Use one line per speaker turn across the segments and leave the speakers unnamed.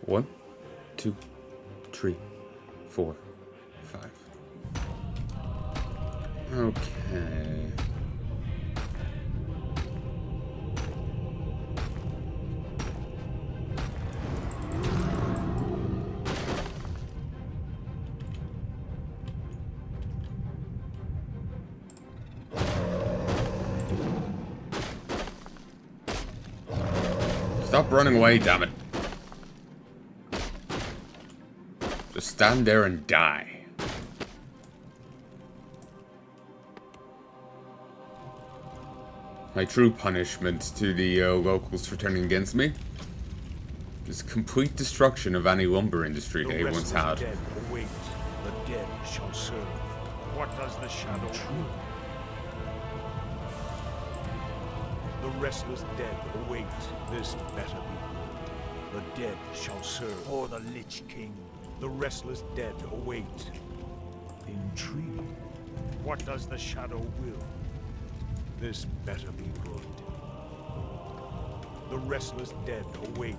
1, 2, 3, 4, 5. Okay. Stop running away, damn it. Just stand there and die. My true punishment to the locals for turning against me is complete destruction of any lumber industry they once had.
Dead await. The dead shall serve. What does the shadow do? The restless dead await. This better be good. The dead shall serve. Or the Lich King. The restless dead await. Intrigue. What does the shadow will? This better be good. The restless dead await.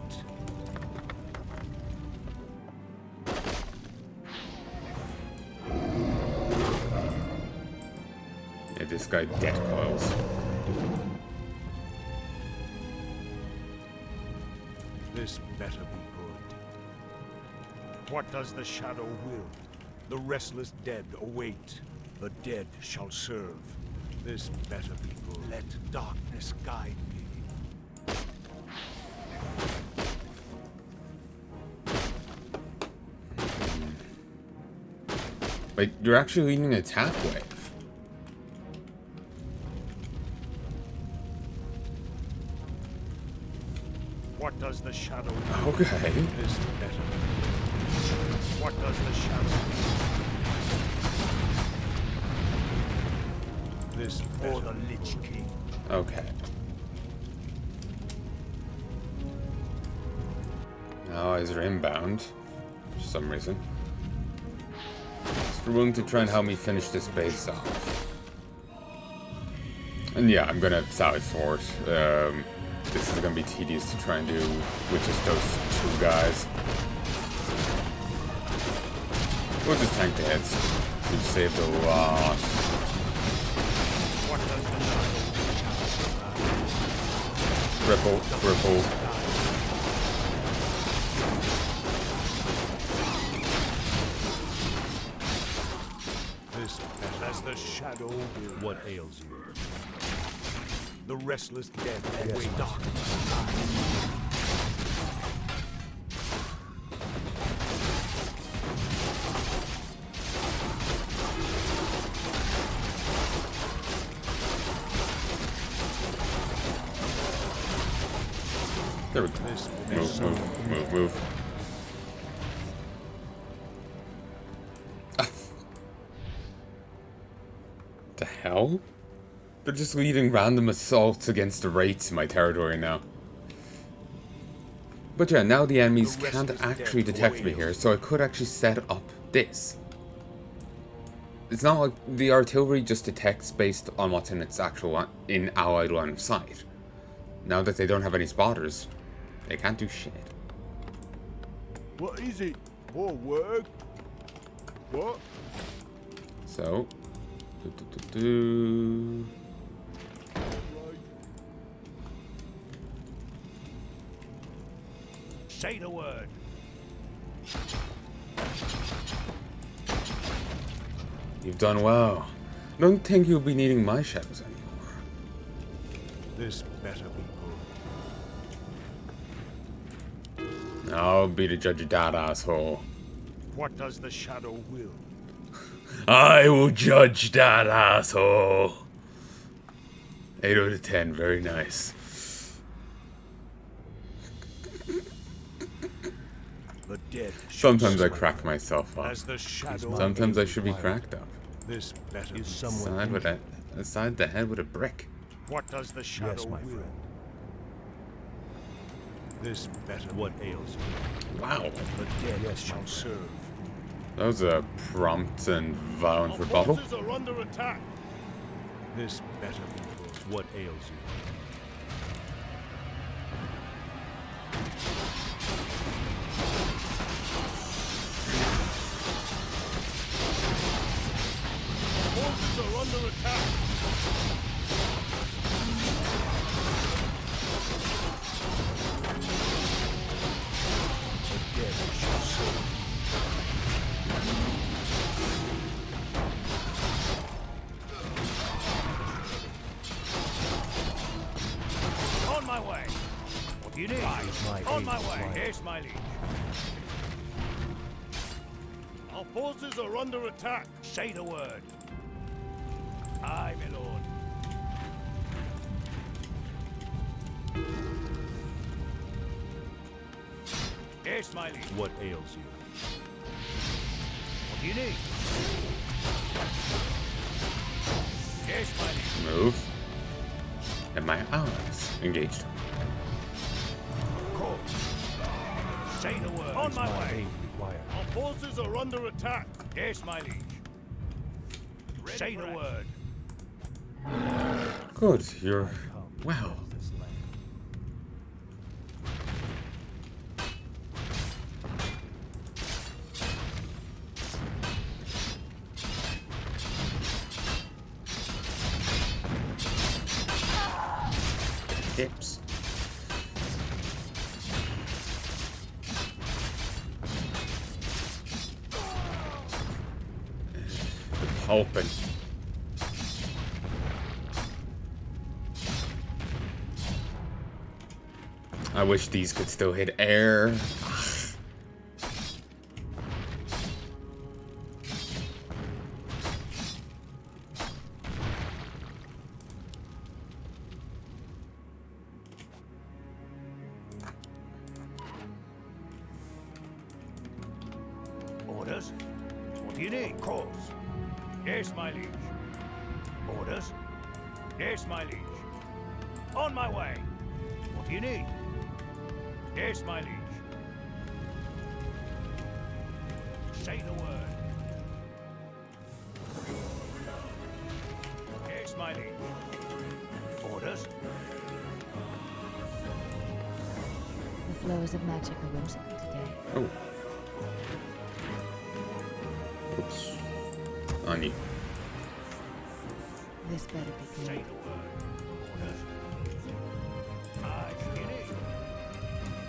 Yeah, this guy dead coils.
This better be good. What does the shadow will? The restless dead await. The dead shall serve. This better be good. Let darkness guide me.
Wait, you're actually leading an attack wave.
What does the shadow do?
Okay.
This better be good. What does the shadow do? This or the Lich King.
Okay. Now eyes are inbound for some reason. So we're willing to try and help me finish this base off. And yeah, I'm gonna sally forward. This is gonna be tedious to try and do with just those two guys. We'll just tank the heads. We've saved a lot.
What does the shadow do?
Ripple, ripple.
This as the shadow will. What ails you? The restless dead await darkness.
There we go. Move. The hell? They're just leading random assaults against the wraiths in my territory now. But yeah, now the enemies can't actually detect me here, so I could actually set up this. It's not like the artillery just detects based on what's in its actual allied line of sight. Now that they don't have any spotters, they can't do shit.
What is it? More work? What?
So,
Say the word.
You've done well. I don't think you'll be needing my shadows anymore.
This better be good.
I'll be the judge of that, asshole.
What does the shadow will?
I will judge that, asshole. 8 out of 10, very nice.
The dead.
Sometimes I crack myself up.
As the shadow.
Sometimes I should be cracked up.
This better is
Aside the head with a brick.
What does the shadow will? This better. What ails you?
Wow.
The dead shall serve.
That was a prompt and violent rebuttal.
Forces are under attack. This better be good. What ails you? On my way. Yes, my liege. Our forces are under attack. Say the word. Aye, my lord. Yes, my liege. What ails you? What do you need? Yes, my liege.
Move. And my allies engaged.
Cool. Say the word. On my way. Our forces are under attack. Yes, my liege. Say the word.
Good, you're well. Hips. The pulping. I wish these could still hit air.
Orders? What do you need? Course. Yes, my liege. Orders? Yes, my liege. On my way. What do you need? Yes, my liege. Say the word. Yes, my liege. Orders?
The flows of magic are whimsical today.
Oh. Oops. On you.
This better be
Say
good.
the word. Orders? Aye, what do you need?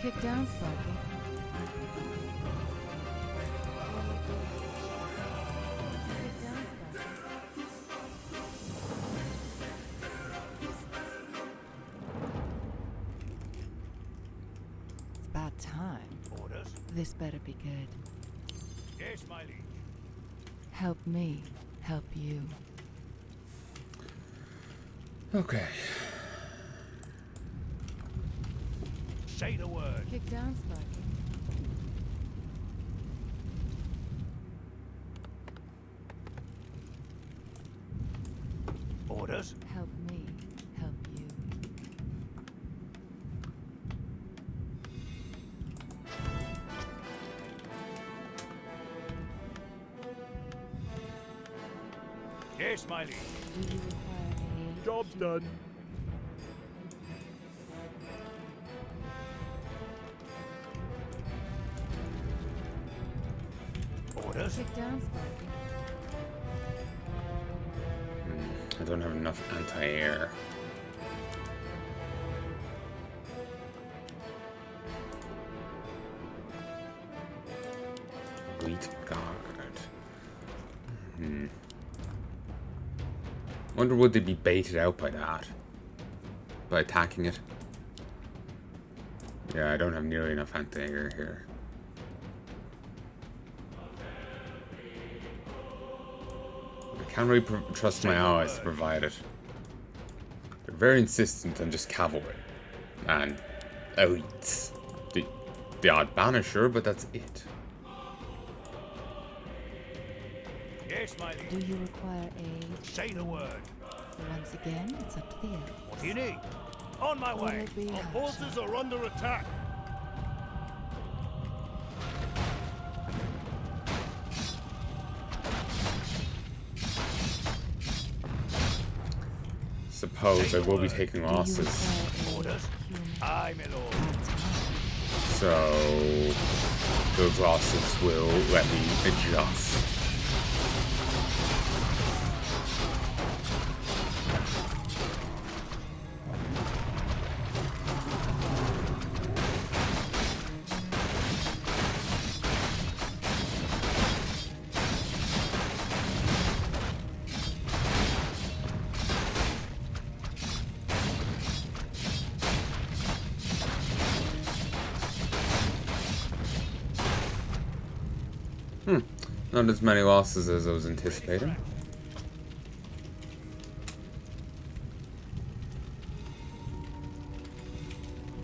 Kick down, Sparky. Kick down, Sparky. It's about time.
Orders?
This better be good.
Yes, my liege.
Help me, help you.
Okay.
Say the word.
Kick down, Sparky.
Orders?
Help me, help you.
Yes, my liege.
Do you require aid?
Job's done. Orders?
Kick down, Sparky.
I don't have enough anti-air. Elite guard. Wonder would they be baited out by that? By attacking it? Yeah, I don't have nearly enough anti-air here. I can't really trust my allies to provide it. They're very insistent on just cavalry. And elites. The odd banisher, but that's it.
Yes, my liege.
Do you require aid?
Say the word.
Once again, it's up to the elves.
What do you need? On my way.
Will it be
Our
harsh?
forces are under attack.
Suppose I will be taking
Do you
losses.
require aid?
Orders? Aye, my lord.
So those losses will let me adjust. Not as many losses as I was anticipating.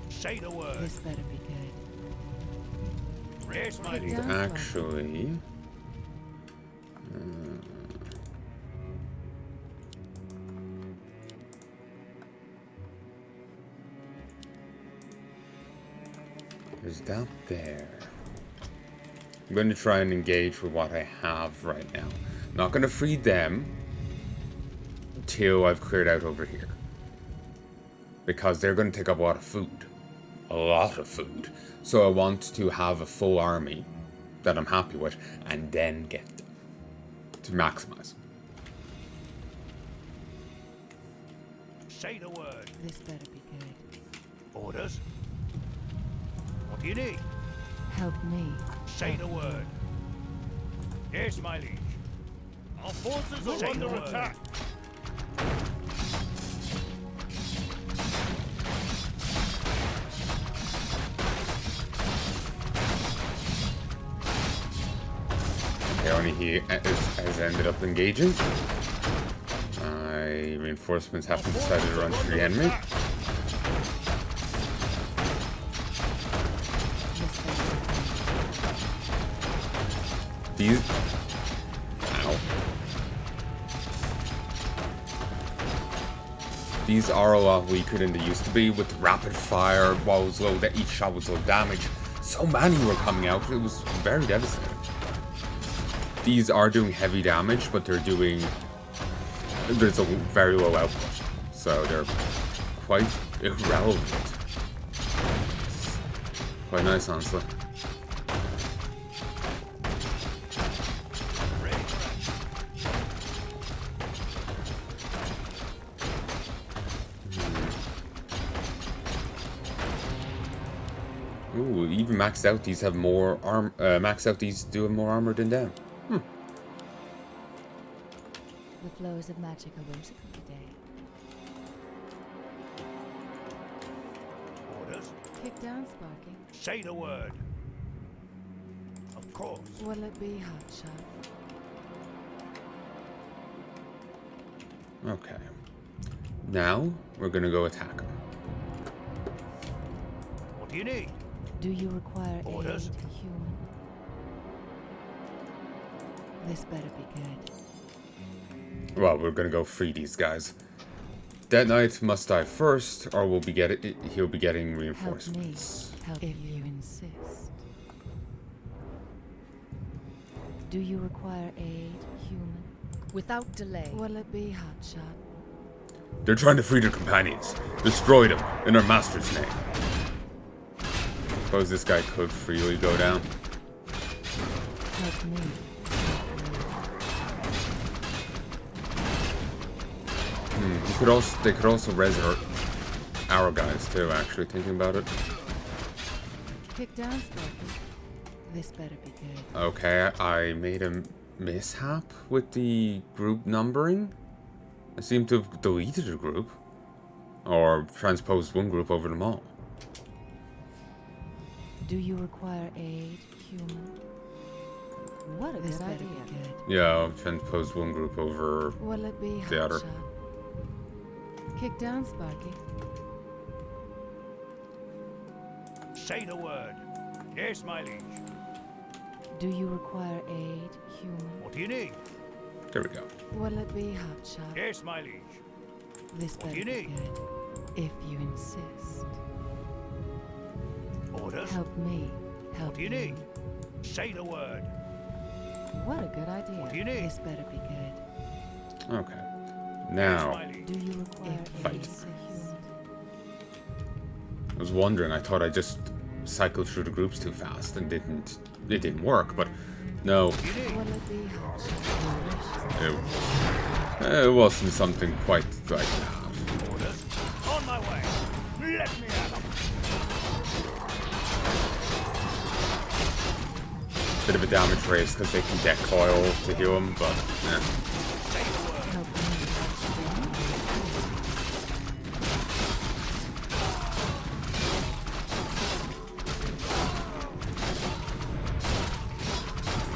Say the word.
This better be good.
Raise my
Take
lead.
down.
Actually, there's that there. I'm going to try and engage with what I have right now. I'm not going to free them till I've cleared out over here, because they're going to take up a lot of food. A lot of food. So I want to have a full army that I'm happy with, and then get them to maximize.
Say the word.
This better be good.
Orders. What do you need?
Help me.
Say the word. Yes, my liege. Our forces are under attack.
Okay, only he has ended up engaging. My reinforcements haven't decided to run through the enemy. These... Ow. These are a lot weaker than they used to be with rapid fire, while it was low, that each shot was low damage. So many were coming out, it was very devastating. These are doing heavy damage, but they're doing... There's a very low output, so they're quite irrelevant. Quite nice, honestly. Ooh, even maxed out, these have more arm. Maxed out, these do have more armor than them.
The flows of magic are whimsical today.
Orders.
Kick down, Sparky.
Say the word. Of course.
Will it be hot shot?
Okay. Now, we're gonna go attack them.
What do you need?
Do you require
Orders.
aid, human? This better be good.
Well, we're gonna go free these guys. Dead Knight must die first, or we'll be he'll be getting reinforcements.
Help if you insist. Do you require aid, human? Without delay. Will it be hot shot?
They're trying to free their companions. Destroy them in our master's name. Suppose this guy could freely go down.
Help me.
They could also res our guys too, actually, thinking about it.
Kick down, Sparky. This better be good.
Okay, I made a mishap with the group numbering. I seem to have deleted a group. Or transposed one group over them all.
Do you require aid, human? What a good idea.
Yeah, I'll transpose one group over
Will it be
the
hot
other.
shot? Kick down, Sparky.
Say the word. Yes, my liege.
Do you require aid, human?
What do you need?
There we go.
Will it be hot shot?
Yes, my liege.
This
What do
better
you
be
need?
good. If you insist.
Orders.
Help me. Help
What do you need? Say the word.
What a good idea.
What do you need?
This better be good.
Okay.
Yes,
Now,
my liege.
Do you require
Fight.
aid, human?
I was wondering, I thought I just cycled through the groups too fast and it didn't work, but no,
What do you need?
Will it be hot shot?
it wasn't something quite like that.
Orders. On my way. Let me have them.
Bit of a damage race because they can deck coil to heal him, but yeah.
Say the word.
Help me.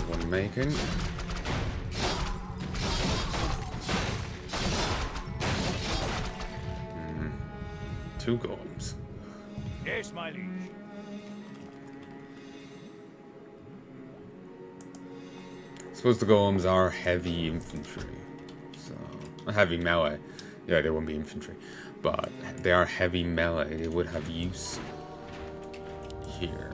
One making. 2 golems.
Yes, my liege.
I suppose the golems are heavy infantry. So, heavy melee. Yeah, they wouldn't be infantry. But they are heavy melee. They would have use here.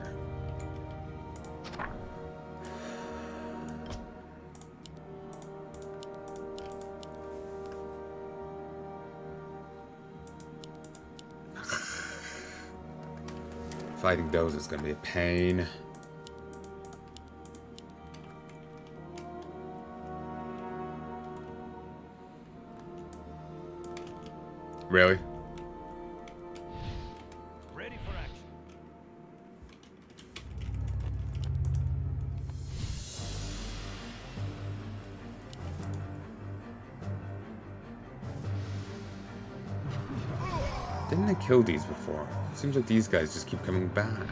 Fighting those is going to be a pain. Really?
Ready for action.
Didn't I kill these before? Seems like these guys just keep coming back.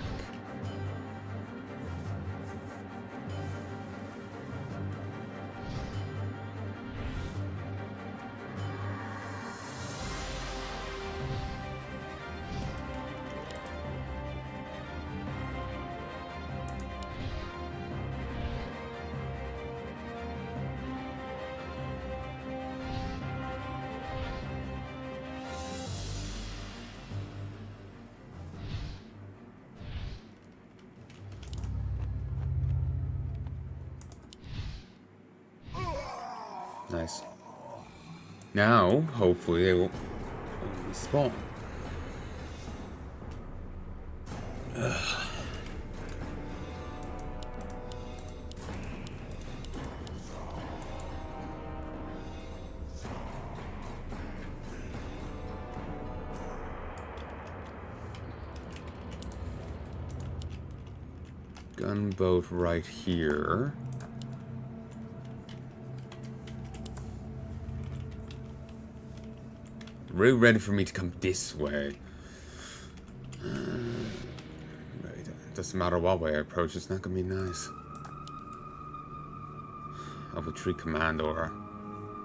Nice. Now, hopefully, they will respawn. Gunboat right here. Really ready for me to come this way. Right. Doesn't matter what way I approach, it's not gonna be nice. I will treat command order.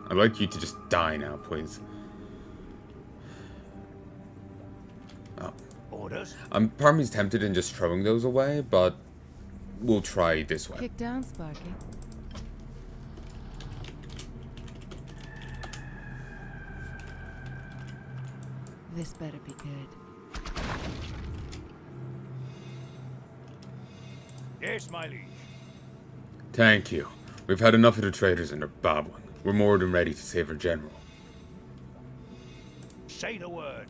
I'd like you to just die now, please. Oh.
Orders?
Part of me's tempted in just throwing those away, but we'll try this way.
Kick down, Sparky. This better be good.
Yes, my liege.
Thank you. We've had enough of the traitors and their babbling. We're more than ready to save our general.
Say the word.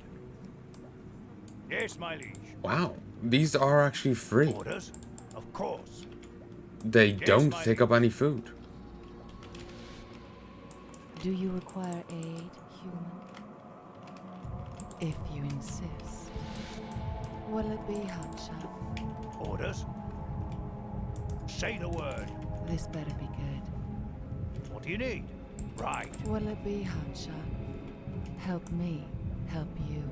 Yes, my liege.
Wow, these are actually free.
Orders? Of course.
They
Yes,
don't
my
take up any food.
Do you require aid, human? If you insist. Will it be hotshot?
Orders? Say the word.
This better be good.
What do you need? Right.
Will it be hotshot? Help me, help you.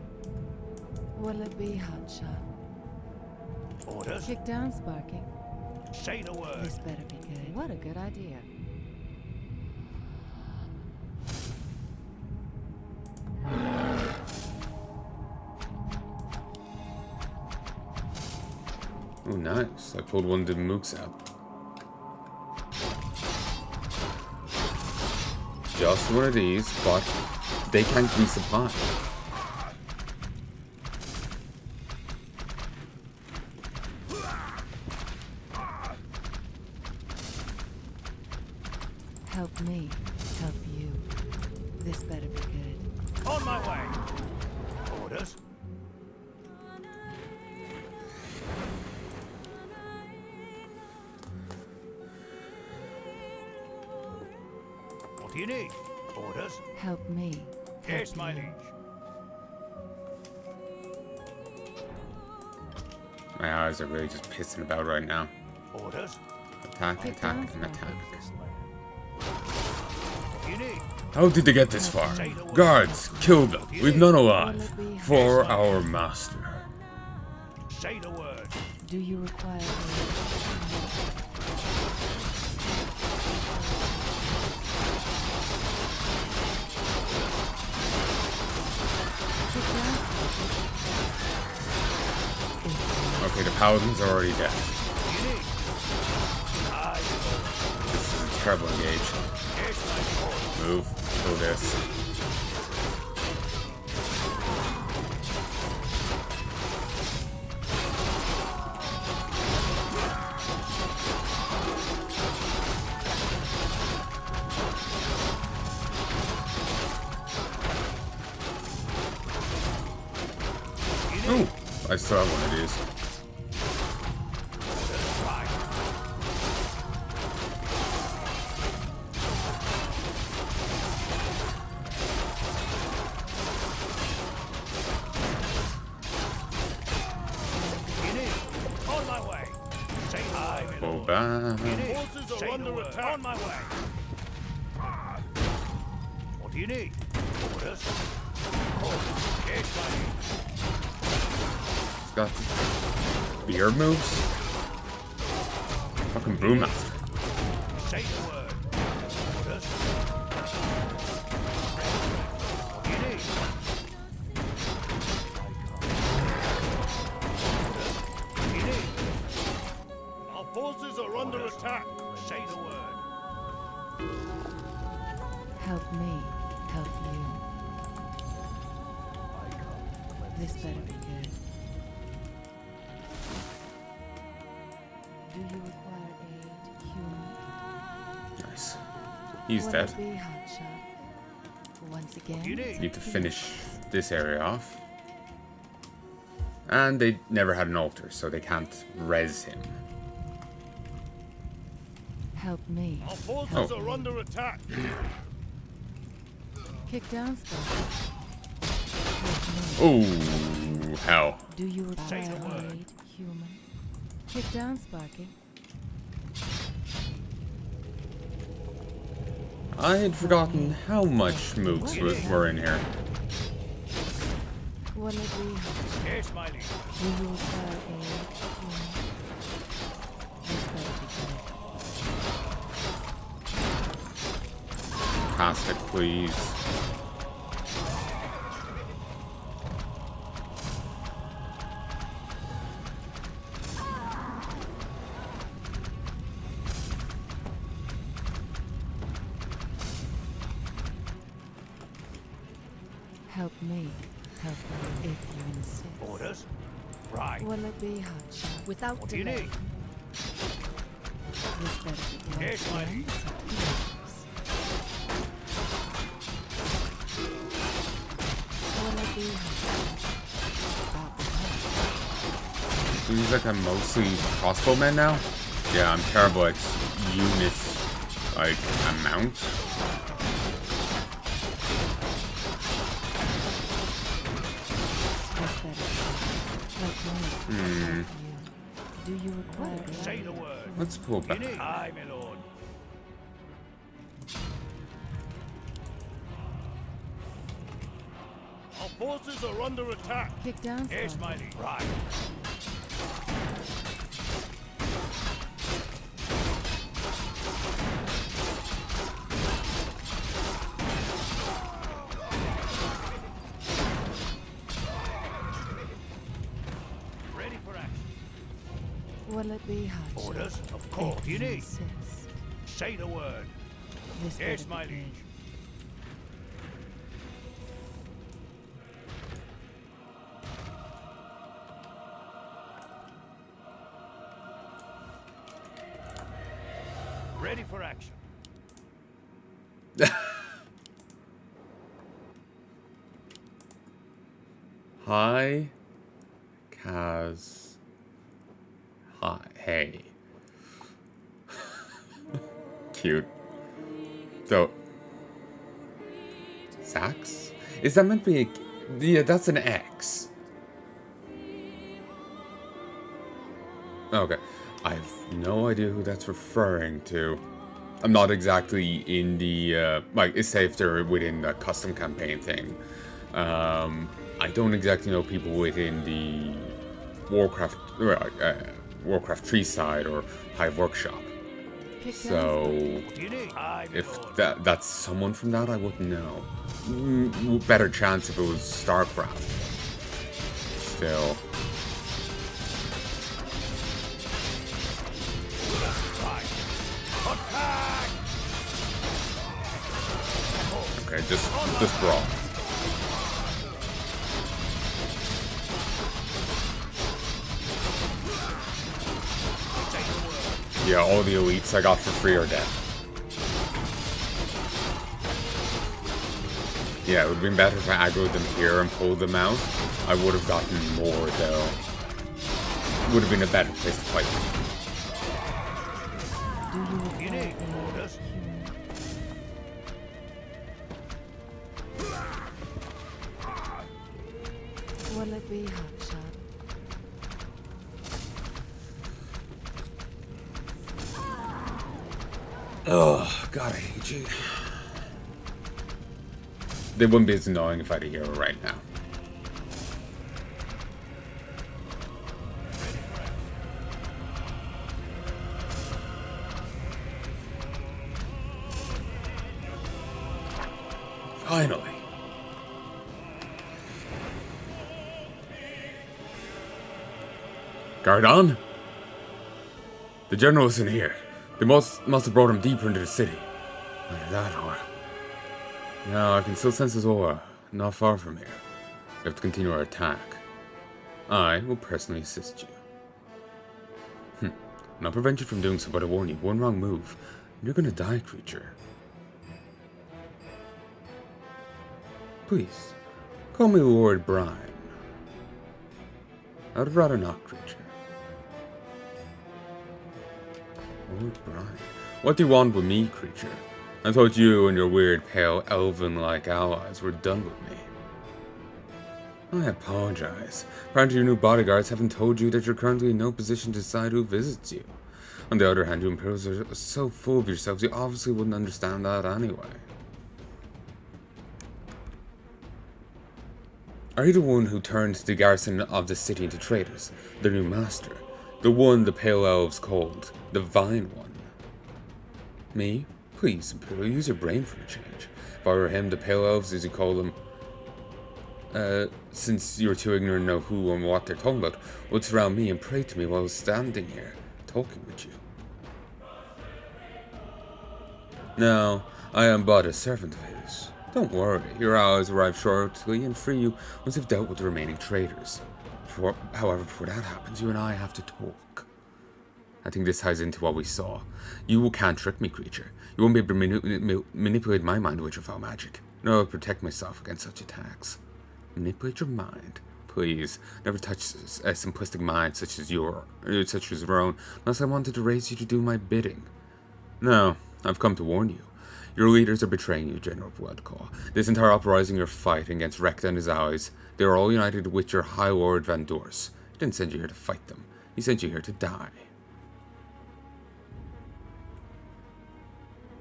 Will it be hotshot?
Orders?
Kick down, Sparky.
Say the word.
This better be good. What a good idea.
Oh, nice. I pulled one of the mooks out. Just one of these, but they can't resupply.
Help me, help you. This better be good.
On my way. Orders? What do you need? Orders?
Help me.
Yes, my liege.
My eyes are really just pissing about right now.
Orders?
Attack, attack, and attack.
What do you need?
How did they get this far? Guards, kill them. We've none alive. For our master.
Say the word.
Do you require aid?
Okay, the paladins are already dead. This is a terrible engage. Move. Kill this. Ooh, I still have one of these. Go back.
Forces are under attack. On my way. What do you need? Orders. Yes, my liege.
It's got beard moves. Fucking brewmaster.
Say the word. Orders. What do you need? What do you need? Our forces are under attack. Say the word.
Help me, help you. This better be good. Do you require aid, human?
Nice. He's
Will
dead.
it be, hotshot? Once again?
You need.
Need to finish this area off. And they never had an altar, so they can't res him.
Help me.
Our forces
Oh.
are under attack.
Kick down, Sparky. Help me.
Oh, hell.
Do you
Say
require
the word.
aid, human? Kick down, Sparky.
I had forgotten how much mooks were in here.
Will it be, hotshot?
Yes, my liege.
Do you require aid, human? This better be good.
Cast it, please.
Help me, help you if you insist.
Orders. Right.
Will it be, hotshot? Without
What do you
delay.
need?
This better be good.
Yes, my liege.
Will it be, hotshot? About the help.
Seems like I'm mostly crossbowmen now. Yeah, I'm terrible at unit, like, amount.
This better be good. Help me, help you. Do you require
Say
aid?
the word.
Let's pull
You
back.
need. Aye, my lord. Our forces are under attack.
Kick down,
Yes, my
Sparky.
liege. Right. Ready for action.
Will it be, hotshot?
Orders, of course.
If
You need.
insist.
Say the word.
This
Yes,
better
my
be
liege.
good.
Ready for action.
Hi, Kaz. Hi, hey. Cute. So, Sax? Is that meant to be a... Yeah, that's an X. Okay. I have no idea who that's referring to. I'm not exactly in the, like, it's safe they're within the custom campaign thing. I don't exactly know people within the Warcraft 3 side or Hive Workshop.
kicked
So,
I'm
if
yours.
that's someone from that, I wouldn't know. Better chance if it was StarCraft. Still. Okay, just brawl. Yeah, all the elites I got for free are dead. Yeah, it would have been better if I aggroed them here and pulled them out. I would have gotten more, though. Would have been a better place to fight them.
Do you recall
need
the
orders?
human? Will it be hotshot?
Oh, God, I hate you. They wouldn't be as annoying if I had a hero right now. Finally. Guard on? The general isn't here. They must have brought him deeper into the city. Either that or... No, I can still sense his aura. Not far from here. We have to continue our attack. I will personally assist you. I'll not prevent you from doing so, but I warn you, one wrong move, and you're gonna die, creature. Please, call me Lord Brian. I would rather not, creature. Lord Brian. What do you want with me, creature? I thought you and your weird, pale, elven-like allies were done with me. I apologize. Apparently your new bodyguards haven't told you that you're currently in no position to decide who visits you. On the other hand, you Imperials are so full of yourselves, you obviously wouldn't understand that anyway. Are you the one who turned the garrison of the city into traitors? Their new master? The one the Pale Elves called the Vine One? Me? Please, Imperial, use your brain for a change. If I were him, the Pale Elves, as you call them, since you're too ignorant to know who and what they're talking about, would surround me and pray to me while I was standing here, talking with you. No, I am but a servant of his. Don't worry, your allies arrive shortly and free you once you've dealt with the remaining traitors. However, before that happens, you and I have to talk. I think this ties into what we saw. You can't trick me, creature. You won't be able to manipulate my mind with your foul magic. No, I'll protect myself against such attacks. Manipulate your mind? Please, never touch a simplistic mind such as your own, unless I wanted to raise you to do my bidding. No, I've come to warn you. Your leaders are betraying you, General Bloodclaw. This entire uprising you're fighting against Rekta and his allies, they are all united with your High Lord Van Dors. He didn't send you here to fight them. He sent you here to die.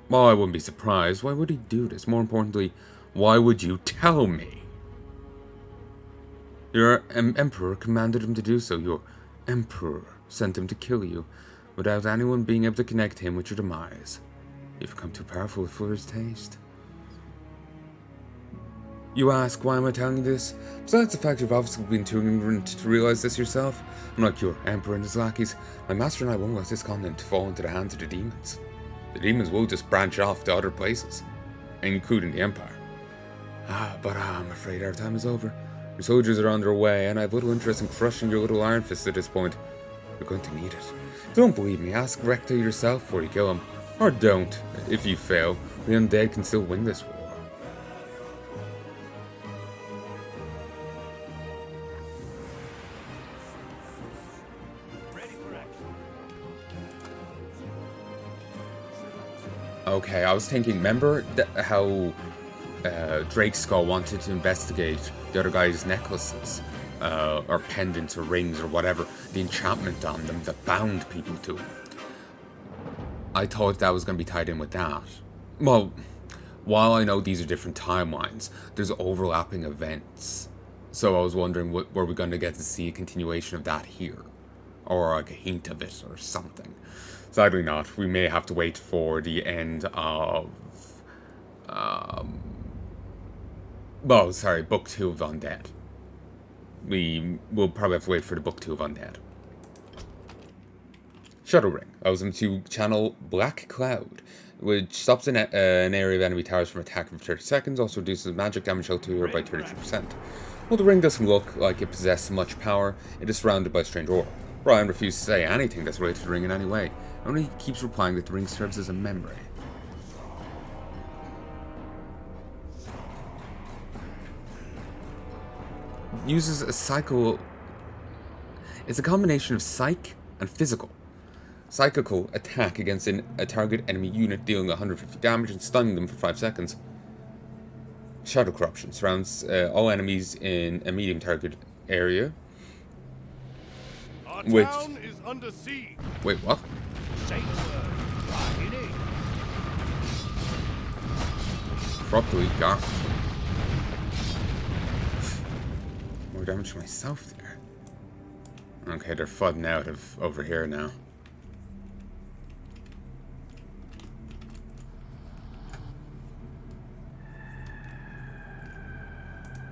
Well, I wouldn't be surprised. Why would he do this? More importantly, why would you tell me? Your emperor commanded him to do so. Your emperor sent him to kill you, without anyone being able to connect him with your demise. You've become too powerful for his taste. You ask, why am I telling you this? Besides the fact you've obviously been too ignorant to realize this yourself, unlike your emperor and his lackeys, my master and I won't let this continent fall into the hands of the demons. The demons will just branch off to other places, including the Empire. But I'm afraid our time is over. Your soldiers are on their way, and I have little interest in crushing your little iron fist at this point. You're going to need it. If you don't believe me, ask Rekta yourself before you kill him. Or don't. If you fail, the undead can still win this war. Okay, I was thinking, remember how Drake's Skull wanted to investigate the other guy's necklaces, or pendants, or rings, or whatever, the enchantment on them that bound people to him. I thought that was going to be tied in with that. Well, while I know these are different timelines, there's overlapping events. So I was wondering, were we going to get to see a continuation of that here? or like a hint of it or something. Sadly not. We may have to wait for the end of Book 2 of Undead. We will probably have to wait for the Book 2 of Undead. Shadow Ring allows them to channel Black Cloud, which stops an area of enemy towers from attacking for 30 seconds, also reduces magic damage dealt to her by 33%. While the ring doesn't look like it possesses much power, it is surrounded by strange aura. Brian refuses to say anything that's related to the ring in any way, only keeps replying that the ring serves as a memory. Uses a psycho... It's a combination of psych and physical. Psychical attack against a target enemy unit, dealing 150 damage and stunning them for 5 seconds. Shadow Corruption surrounds all enemies in a medium target area.
Our town is under siege.
Wait, what?
Say the word. Right in it.
Probably got more damage to myself there. Okay, they're flooding out of over here now.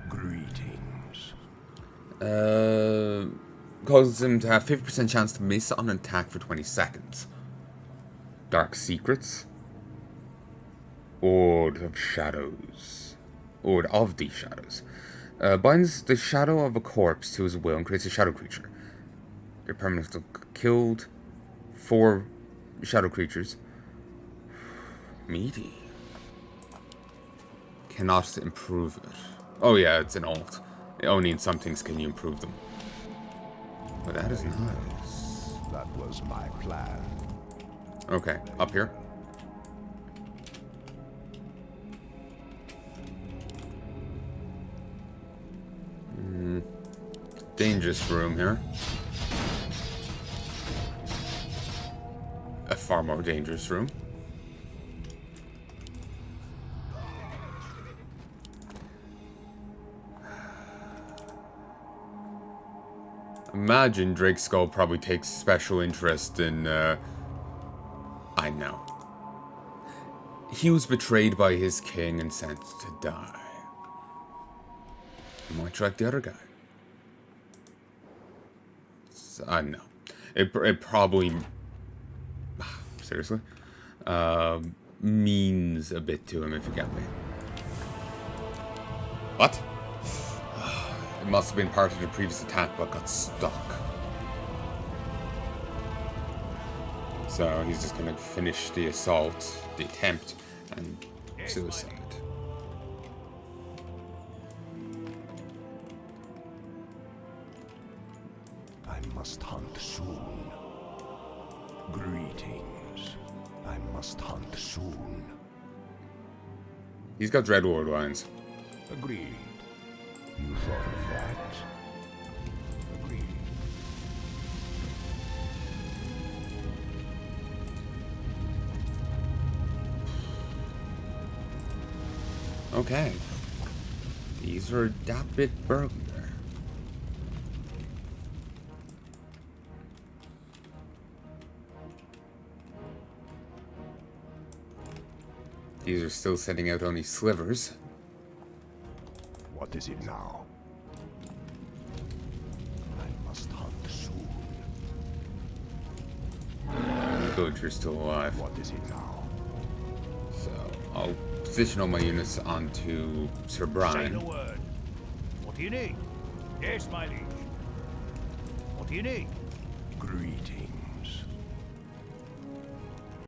Greetings.
Causes them to have 50% chance to miss on an attack for 20 seconds. Dark Secrets. Ord of Shadows. Ord of the Shadows. Binds the shadow of a corpse to his will and creates a shadow creature. They're permanently killed. 4 shadow creatures. Meaty. Cannot improve it. Oh yeah, it's an alt. Only in some things can you improve them. But that is nice.
That was my plan.
Okay, up here. Dangerous room here. A far more dangerous room. Imagine Drake Skull probably takes special interest in, I know. He was betrayed by his king and sent to die. Much like the other guy. So, I know. It probably... Seriously? Means a bit to him, if you get me. What? It must have been part of the previous attack, but got stuck. So he's just gonna finish the assault, the attempt, and suicide.
I must hunt soon. Greetings. I must hunt soon.
He's got Dreadward lines.
Agreed. You thought of that? Agreed.
Okay. These are that bit burglar. These are still sending out only slivers.
What is it now? I must hunt soon.
Good, you're still alive.
What is it now?
So, I'll position all my units onto Sir
Say
Brian.
the word. What do you need? Yes, my liege. What do you need? Greetings.